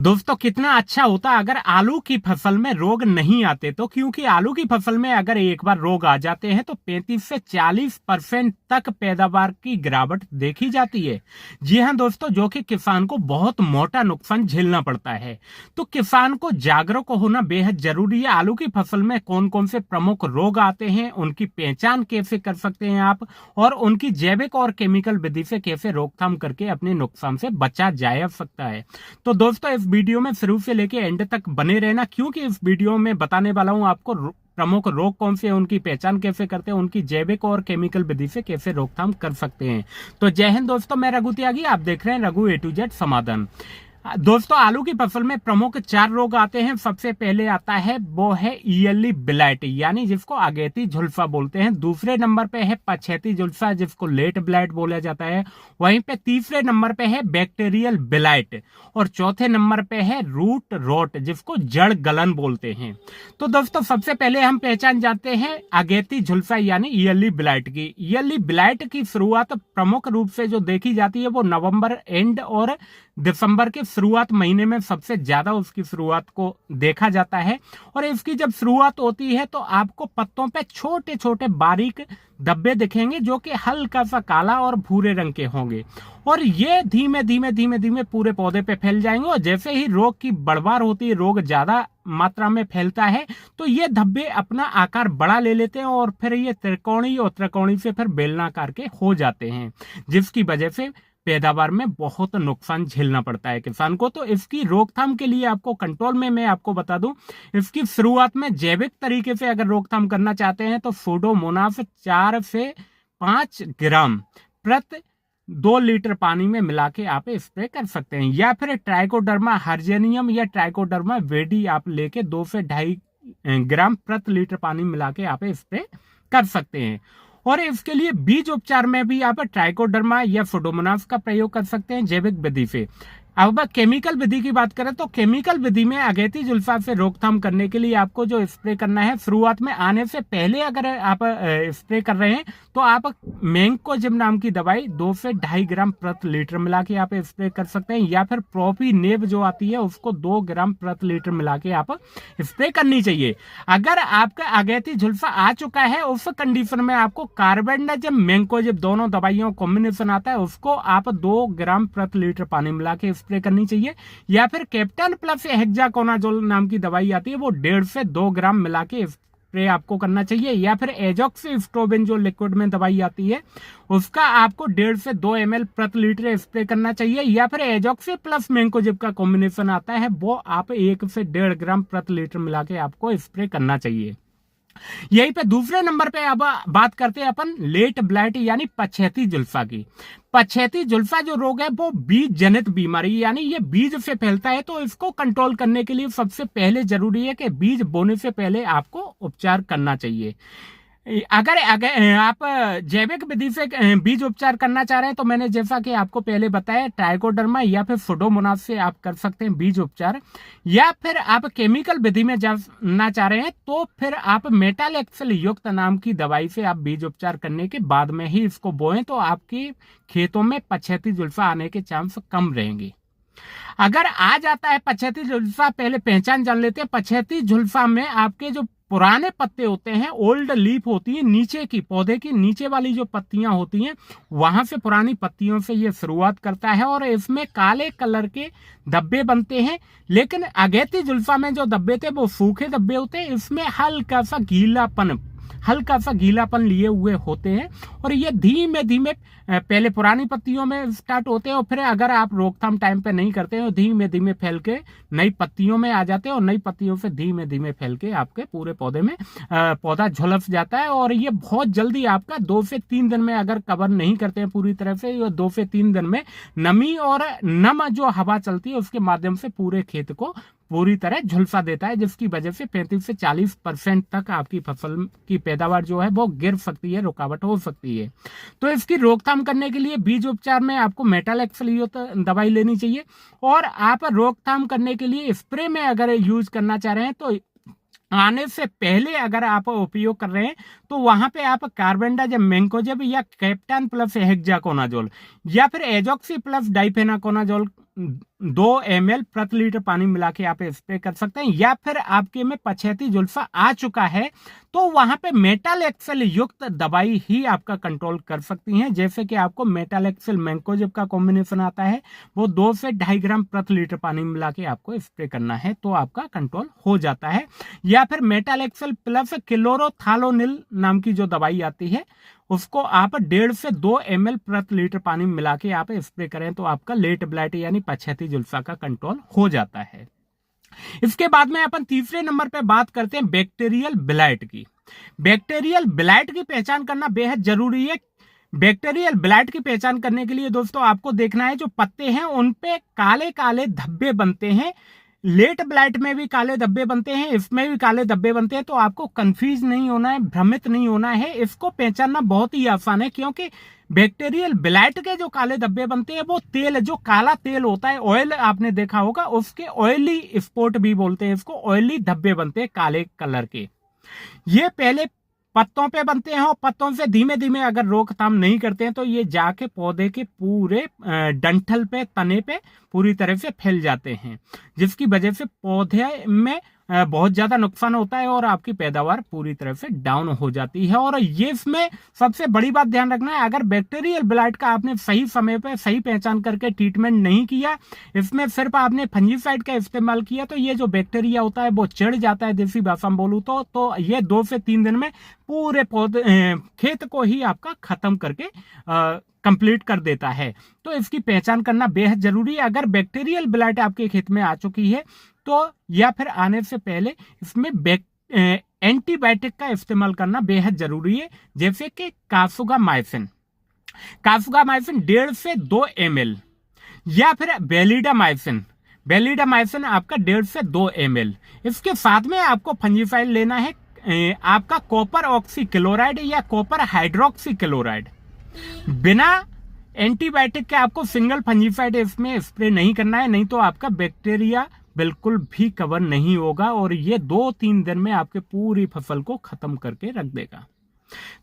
दोस्तों कितना अच्छा होता अगर आलू की फसल में रोग नहीं आते तो, क्योंकि आलू की फसल में अगर एक बार रोग आ जाते हैं तो 35 से 40% तक पैदावार की गिरावट देखी जाती है। जी हाँ दोस्तों, जो कि किसान को बहुत मोटा नुकसान झेलना पड़ता है। तो किसान को जागरूक होना बेहद जरूरी है। आलू की फसल में कौन कौन से प्रमुख रोग आते हैं, उनकी पहचान कैसे कर सकते हैं आप, और उनकी जैविक और केमिकल विधि से कैसे रोकथाम करके अपने नुकसान से बचा जा सकता है। तो दोस्तों इस वीडियो में शुरू से लेके एंड तक बने रहना, क्योंकि इस वीडियो में बताने वाला हूं आपको प्रमुख रोग कौन से हैं, उनकी पहचान कैसे करते हैं, उनकी जैविक और केमिकल विधि से कैसे रोकथाम कर सकते हैं। तो जय हिंद दोस्तों, मैं रघु त्यागी, आप देख रहे हैं रघु A to Z समाधान। दोस्तों आलू की फसल में प्रमुख 4 रोग आते हैं। सबसे पहले आता है वो है ईयरली ब्लाइट, यानी जिसको अगेती झुलसा बोलते हैं। दूसरे नंबर पे है पछेती झुलसा, जिसको लेट ब्लाइट बोला जाता है। वहीं पे तीसरे नंबर पे है बैक्टीरियल ब्लाइट, और चौथे नंबर पे है रूट रोट, जिसको जड़ गलन बोलते हैं। तो दोस्तों सबसे पहले हम पहचान जानते हैं अगेती झुलसा यानी ईयरली ब्लाइट की। ईयरली ब्लाइट की शुरुआत प्रमुख रूप से जो देखी जाती है वो नवंबर एंड और दिसंबर के शुरुआत महीने में सबसे ज्यादा उसकी शुरुआत को देखा जाता है। और इसकी जब शुरुआत होती है तो आपको पत्तों पे छोटे छोटे बारीक धब्बे दिखेंगे, जो कि हल्का सा काला और भूरे रंग के होंगे, और ये धीमे धीमे धीमे धीमे पूरे पौधे पे फैल जाएंगे। और जैसे ही रोग की बढ़वार होती है, रोग ज्यादा मात्रा में फैलता है, तो ये धब्बे अपना आकार बड़ा ले लेते हैं और फिर ये त्रिकोणी और त्रिकोणी से फिर बेलनाकार के हो जाते हैं, जिसकी वजह से पैदावार में बहुत नुकसान झेलना पड़ता है किसान को। तो इसकी रोकथाम के लिए आपको कंट्रोल में मैं आपको बता दूं, इसकी शुरुआत में जैविक तरीके से अगर रोकथाम करना चाहते हैं तो सुडोमोनास 4 से 5 ग्राम प्रति 2 लीटर पानी में मिला के आप स्प्रे कर सकते हैं, या फिर ट्राइकोडर्मा हर्जेनियम या ट्राइकोडर्मा वेडी आप लेके 2 से 2.5 ग्राम प्रति लीटर पानी मिला के आप स्प्रे कर सकते हैं। और इसके लिए बीज उपचार में भी आप ट्राइकोडर्मा या सुडोमोनास का प्रयोग कर सकते हैं जैविक विधि से। अब केमिकल विधि की बात करें तो केमिकल विधि में अगेती जुल्फा से रोकथाम करने के लिए आपको जो स्प्रे करना है, शुरुआत में आने से पहले अगर आप स्प्रे कर रहे हैं तो आप मैंकोजेब नाम की दवाई 2 से 2.5 ग्राम प्रति लीटर मिला के आप स्प्रे कर सकते हैं, या फिर प्रोपिनेब जो आती है उसको 2 ग्राम प्रति लीटर मिला के आप स्प्रे करनी चाहिए। अगर आपका अगेती जुल्फा आ चुका है उस कंडीशन में आपको कार्बेंडाजिम मैंकोजेब दोनों दवाइयों कॉम्बिनेशन आता है, उसको आप 2 ग्राम प्रति लीटर पानी मिला के स्प्रे करनी चाहिए। या फिर कैप्टन प्लस हेक्साकोनाजोल नाम की दवाई आती है, वो 1.5 से 2 ग्राम मिला के स्प्रे आपको करना चाहिए। या फिर एजॉक्सिस्ट्रोबिन जो लिक्विड में दवाई आती है उसका आपको 1.5 से 2 ml प्रति लीटर स्प्रे करना चाहिए। या फिर एजॉक्सी प्लस मैंकोजेब का कॉम्बिनेशन आता है, वो आप 1 से 1.5 ग्राम प्रति लीटर मिला के आपको स्प्रे करना चाहिए। यहीं पे दूसरे नंबर पे अब बात करते हैं अपन लेट ब्लाइट यानी पछेती जुल्फा की। पछेती जुल्फा जो रोग है वो बीज जनित बीमारी, यानी ये बीज से फैलता है। तो इसको कंट्रोल करने के लिए सबसे पहले जरूरी है कि बीज बोने से पहले आपको उपचार करना चाहिए। अगर आप जैविक विधि से बीज उपचार करना चाह रहे हैं तो मैंने जैसा कि आपको पहले बताया ट्राइकोडर्मा या फिर सुडोमोनास से आप कर सकते हैं बीज उपचार। या फिर आप केमिकल विधि में जाना चाह रहे हैं तो फिर आप मेटालेक्सिल युक्त नाम की दवाई से आप बीज उपचार करने के बाद में ही इसको बोएं, तो आपके खेतों में पछेती जुल्फा आने के चांस कम रहेंगे। अगर आ जाता है पछेती जुल्फा, पहले पहचान जान लेते हैं। पछेती जुल्फा में आपके जो पुराने पत्ते होते हैं, ओल्ड लीफ होती है, नीचे की पौधे की नीचे वाली जो पत्तियां होती हैं वहां से पुरानी पत्तियों से ये शुरुआत करता है, और इसमें काले कलर के धब्बे बनते हैं। लेकिन अगेती जुल्फा में जो धब्बे थे वो सूखे धब्बे होते हैं, इसमें हल्का सा गीलापन लिए हुए होते हैं, और ये धीमे धीमे पहले पुरानी पत्तियों में स्टार्ट होते हैं, और फिर अगर आप रोकथाम टाइम पे नहीं करते हो धीमे धीमे फैल के नई पत्तियों में आ जाते हैं, और नई पत्तियों से धीमे धीमे फैल के आपके पूरे पौधे में पौधा झुलस जाता है। और ये बहुत जल्दी आपका 2 से 3 दिन में अगर कवर नहीं करते हैं पूरी तरह से, ये 2 से 3 दिन में नमी और नम जो हवा चलती है उसके माध्यम से पूरे खेत को पूरी तरह झुलसा देता है, जिसकी वजह से 35 से 40% तक आपकी फसल की पैदावार जो है वो गिर सकती है, रुकावट हो सकती है। तो इसकी रोकथाम करने के लिए बीज उपचार में आपको मेटालेक्सिल दवाई लेनी चाहिए। और आप रोकथाम करने के लिए स्प्रे में अगर यूज करना चाह रहे हैं तो आने से पहले अगर आप उपयोग कर रहे हैं तो वहां पे आप कार्बेंडाजिम मैंकोजेब या कैप्टन प्लस हेक्साकोनाजोल या फिर एजॉक्सी प्लस डाइफेनाकोनाजोल 2 ml प्रति लीटर पानी मिला के आप स्प्रे कर सकते हैं। या फिर आपके में पछेती जुल्फा आ चुका है तो वहां पे मेटालेक्सेल युक्त दवाई ही आपका कंट्रोल कर सकती हैं। जैसे कि आपको मेटालेक्सेल मैंकोजेब का कॉम्बिनेशन आता है, वो 2 से 2.5 ग्राम प्रति लीटर पानी मिला के आपको स्प्रे करना है तो आपका कंट्रोल हो जाता है। या फिर मेटालेक्सेल प्लस क्लोरोथालोनिल नाम की जो दवाई आती है उसको आप 1.5 से 2 ml प्रति लीटर पानी मिला के आप स्प्रे करें तो आपका लेट ब्लाइट यानी पछेती जुल्फा का कंट्रोल हो जाता है। इसके बाद में अपन तीसरे नंबर पे बात करते हैं बैक्टीरियल ब्लाइट की। बैक्टीरियल ब्लाइट की पहचान करना बेहद जरूरी है। बैक्टीरियल ब्लाइट की पहचान करने के लिए दोस्तों आपको देखना है जो पत्ते हैं उन पे काले काले धब्बे बनते हैं। लेट ब्लाइट में भी काले धब्बे बनते हैं, इसमें भी काले धब्बे बनते हैं, तो आपको कंफ्यूज नहीं होना है, भ्रमित नहीं होना है। इसको पहचानना बहुत ही आसान है क्योंकि बैक्टीरियल ब्लाइट के जो काले धब्बे बनते हैं वो तेल, जो काला तेल होता है, ऑयल आपने देखा होगा, उसके ऑयली स्पॉट भी बोलते हैं इसको, ऑयली धब्बे बनते हैं काले कलर के। ये पहले पत्तों पे बनते हैं और पत्तों से धीमे धीमे अगर रोकथाम नहीं करते हैं तो ये जाके पौधे के पूरे डंठल पे, तने पे पूरी तरह से फैल जाते हैं, जिसकी वजह से पौधे में बहुत ज्यादा नुकसान होता है और आपकी पैदावार पूरी तरह से डाउन हो जाती है। और ये इसमें सबसे बड़ी बात ध्यान रखना है, अगर बैक्टीरियल ब्लाइट का आपने सही समय पे सही पहचान करके ट्रीटमेंट नहीं किया, इसमें सिर्फ आपने फंजीसाइड का इस्तेमाल किया तो ये जो बैक्टीरिया होता है वो चिढ़ जाता है, देसी भाषा में बोलूं तो ये 2 से 3 दिन में पूरे पौधे खेत को ही आपका खत्म करके कंप्लीट कर देता है। तो इसकी पहचान करना बेहद जरूरी है। अगर बैक्टीरियल ब्लाइट आपके खेत में आ चुकी है तो या फिर आने से पहले इसमें एंटीबायोटिक का इस्तेमाल करना बेहद जरूरी है, जैसे कि कार्फामाइसिन 1.5 से 2 ml, या फिर बेलिडामाइसिन आपका 1.5 से 2 ml। इसके साथ में आपको फंजीसाइड लेना है आपका कॉपर ऑक्सीक्लोराइड या कॉपर हाइड्रोक्सी क्लोराइड। बिना एंटीबायोटिक के आपको सिंगल फंजीसाइड इसमें स्प्रे नहीं करना है, नहीं तो आपका बैक्टीरिया बिल्कुल भी कवर नहीं होगा और ये 2-3 दिन में आपके पूरी फसल को खत्म करके रख देगा।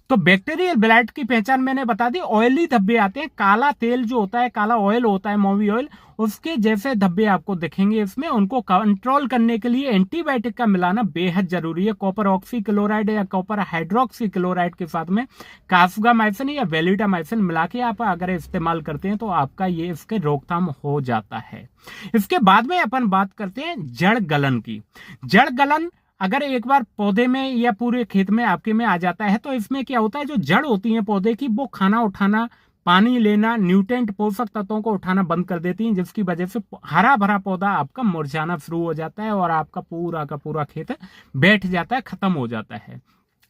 तो बैक्टीरियल ब्लाइट की पहचान मैंने बता दी। ऑयली धब्बे आते हैं, काला तेल जो होता है, काला ऑयल होता है, मोवी ऑयल, उसके जैसे धब्बे आपको दिखेंगे इसमें। उनको कंट्रोल करने के लिए एंटीबायोटिक का मिलाना बेहद जरूरी है। कॉपर ऑक्सीक्लोराइड या कॉपर हाइड्रोक्सी क्लोराइड के साथ में कार्फामाइसिन या बेलिडामाइसिन मिला के आप अगर इस्तेमाल करते हैं तो आपका ये इसके रोकथाम हो जाता है। इसके बाद में अपन बात करते हैं जड़ गलन की। जड़ गलन अगर एक बार पौधे में या पूरे खेत में आपके में आ जाता है तो इसमें क्या होता है, जो जड़ होती है पौधे की वो खाना उठाना, पानी लेना, न्यूट्रिएंट पोषक तत्वों को उठाना बंद कर देती हैं, जिसकी वजह से हरा भरा पौधा आपका मुरझाना शुरू हो जाता है और आपका पूरा का पूरा खेत बैठ जाता है, खत्म हो जाता है,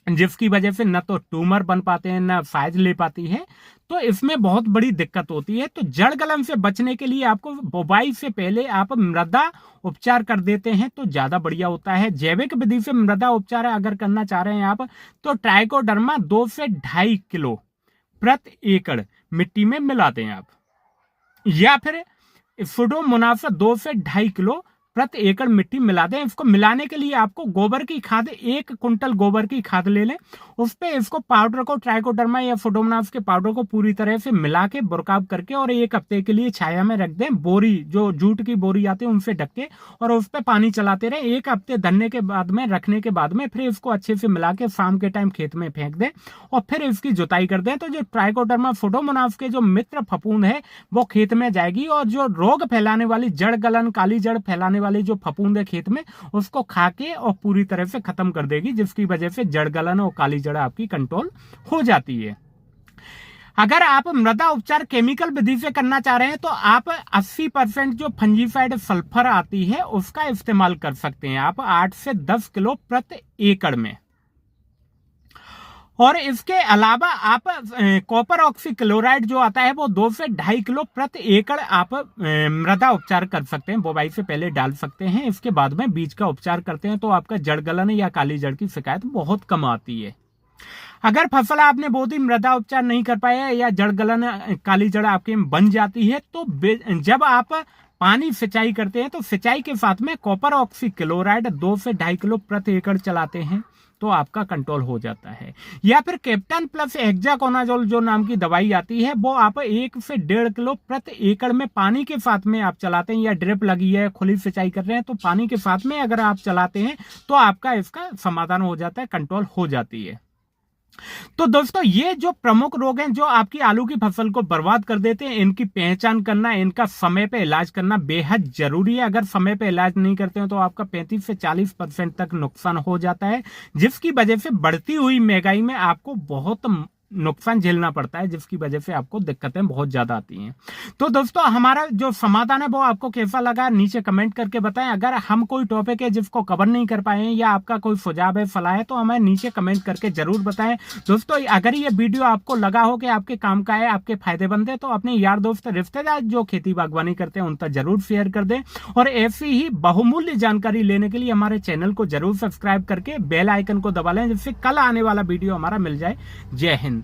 जिसकी वजह से न तो ट्यूमर बन पाते हैं न साइज ले पाती है। तो इसमें बहुत बड़ी दिक्कत होती है। तो जड़ गलन से बचने के लिए आपको बुवाई से पहले आप मृदा उपचार कर देते हैं तो ज्यादा बढ़िया होता है। जैविक विधि से मृदा उपचार अगर करना चाह रहे हैं आप तो ट्राइकोडर्मा 2 से 2.5 किलो प्रति एकड़ मिट्टी में मिला दें आप, या फिर सुडोमोनास 2 से 2.5 किलो प्रति एकड़ मिट्टी मिला दें। इसको मिलाने के लिए आपको गोबर की खाद 1 कुंटल गोबर की खाद ले लें, उस पे इसको पाउडर को, ट्राइकोडर्मा या सुडोमोनास के पाउडर को पूरी तरह से मिला के बुरकाब करके और 1 हफ्ते के लिए छाया में रख दें। बोरी, जो जूट की बोरी आती है उनसे ढक के और उस पे पानी चलाते रहे। 1 हफ्ते धरने के बाद में, रखने के बाद में फिर इसको अच्छे से मिला के शाम के टाइम खेत में फेंक दें और फिर इसकी जुताई कर दें। तो जो ट्राइकोडर्मा सुडोमोनास के जो मित्र फफूंद है वो खेत में जाएगी और जो रोग फैलाने वाली जड़ गलन, काली जड़ फैलाने वाली जो फफूंद है खेत में, उसको खा के और पूरी तरह से खत्म कर देगी, जिसकी वजह से जड़ गलन और काली जड़ आपकी कंट्रोल हो जाती है। अगर आप मृदा उपचार केमिकल विधि से करना चाह रहे हैं तो आप 80% जो फंजीसाइड सल्फर आती है उसका इस्तेमाल कर सकते हैं आप 8 से 10 किलो प्रति एकड़ में। और इसके अलावा आप कॉपर ऑक्सीक्लोराइड जो आता है वो 2 से 2.5 किलो प्रति एकड़ आप मृदा उपचार कर सकते हैं, बुवाई से पहले डाल सकते हैं। इसके बाद में बीज का उपचार करते हैं तो आपका जड़ गलन या काली जड़ की शिकायत बहुत कम आती है। अगर फसल आपने बहुत ही मृदा उपचार नहीं कर पाया या जड़ गलन, काली जड़ आपके बन जाती है तो जब आप पानी सिंचाई करते हैं तो सिंचाई के साथ में कॉपर ऑक्सीक्लोराइड 2 से 2.5 किलो प्रति एकड़ चलाते हैं तो आपका कंट्रोल हो जाता है। या फिर कैप्टन प्लस हेक्साकोनाजोल जो नाम की दवाई आती है, वो आप 1 से 1.5 किलो प्रति एकड़ में पानी के साथ में आप चलाते हैं, या ड्रिप लगी है, खुली सिंचाई कर रहे हैं, तो पानी के साथ में अगर आप चलाते हैं तो आपका इसका समाधान हो जाता है, कंट्रोल हो जाती है। तो दोस्तों, ये जो प्रमुख रोग हैं जो आपकी आलू की फसल को बर्बाद कर देते हैं, इनकी पहचान करना, इनका समय पे इलाज करना बेहद जरूरी है। अगर समय पे इलाज नहीं करते हो तो आपका 35 से 40% तक नुकसान हो जाता है, जिसकी वजह से बढ़ती हुई महंगाई में आपको बहुत नुकसान झेलना पड़ता है, जिसकी वजह से आपको दिक्कतें बहुत ज्यादा आती हैं। तो दोस्तों, हमारा जो समाधान है वो आपको कैसा लगा नीचे कमेंट करके बताएं। अगर हम कोई टॉपिक है जिसको कवर नहीं कर पाए हैं, या आपका कोई सुझाव है, सलाह है, तो हमें नीचे कमेंट करके जरूर बताएं। दोस्तों, अगर ये वीडियो आपको लगा हो कि आपके काम का है, आपके फायदेमंद है, तो अपने यार दोस्त रिश्तेदार जो खेती बागवानी करते हैं उन तक जरूर शेयर कर दें। और ऐसी ही बहुमूल्य जानकारी लेने के लिए हमारे चैनल को जरूर सब्सक्राइब करके बेल आइकन को दबा लें, जिससे कल आने वाला वीडियो हमारा मिल जाए। जय हिंद।